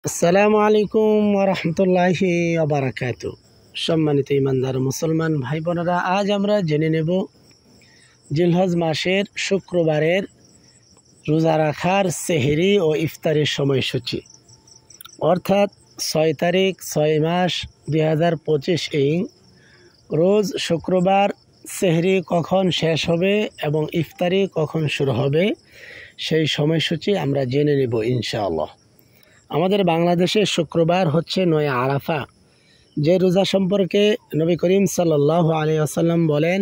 আসসালামু আলাইকুম ওয়া রাহমাতুল্লাহি ওয়া বারাকাতুহু। সম্মানিত ইমানদার মুসলমান ভাই বোনেরা, আজ আমরা জেনে নেব জিলহজ মাসের শুক্রবারের রোজা রাখার সেহরি ও ইফতারের সময়সূচি, অর্থাৎ 6 তারিখ 6 মাস 2025 রোজ শুক্রবার সেহরি কখন শেষ হবে এবং ইফতারি কখন শুরু হবে সেই সময়সূচি আমরা জেনে নেব ইনশাআল্লাহ। আমাদের বাংলাদেশে শুক্রবার হচ্ছে 9 আরাফা, যে রোজা সম্পর্কে নবী করিম সাল্লাল্লাহু আলাইহি ওয়াসাল্লাম বলেন,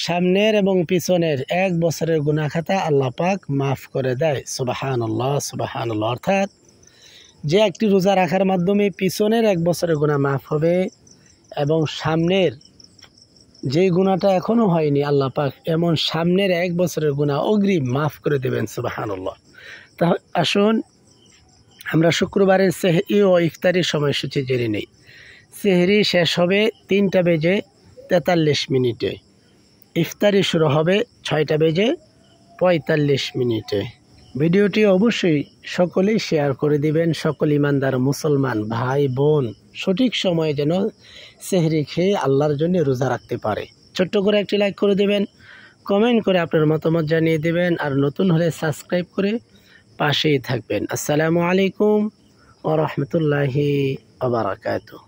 সামনের এবং পিছনের 1 বছরের গুনাহ খাতা আল্লাহ পাক মাফ করে দেয়। সুবহানাল্লাহ সুবহানাল্লাহ। অর্থাৎ যে একটি রোজা রাখার মাধ্যমে পিছনের 1 বছরের গুনাহ মাফ হবে এবং সামনের যে গুনাহটা এখনো হয়নি আল্লাহ পাক এমন সামনের 1 বছরের গুনাহ অগ্রিম মাফ করে দেবেন। সুবহানাল্লাহ। তা আসুন আমরা শুক্রবারের সেহরি ও ইফতারির সময়সূচি জেনে নেই। সেহরি শেষ হবে 3টা বেজে 43 মিনিটে, ইফতারি শুরু হবে 6টা বেজে 45 মিনিটে। ভিডিওটি অবশ্যই সকলেই শেয়ার করে দিবেন। সকল ইমানদার মুসলমান ভাই বোন সঠিক সময়ে যেন সেহরি খেয়ে আল্লাহর জন্য রোজা রাখতে পারে। ছোট্ট করে একটি লাইক করে দেবেন, কমেন্ট করে আপনার মতামত জানিয়ে দেবেন, আর নতুন হলে সাবস্ক্রাইব করে পাশেই থাকবেন। আসসালামু আলাইকুম ওয়া রাহমাতুল্লাহি ওয়া বারাকাতুহু।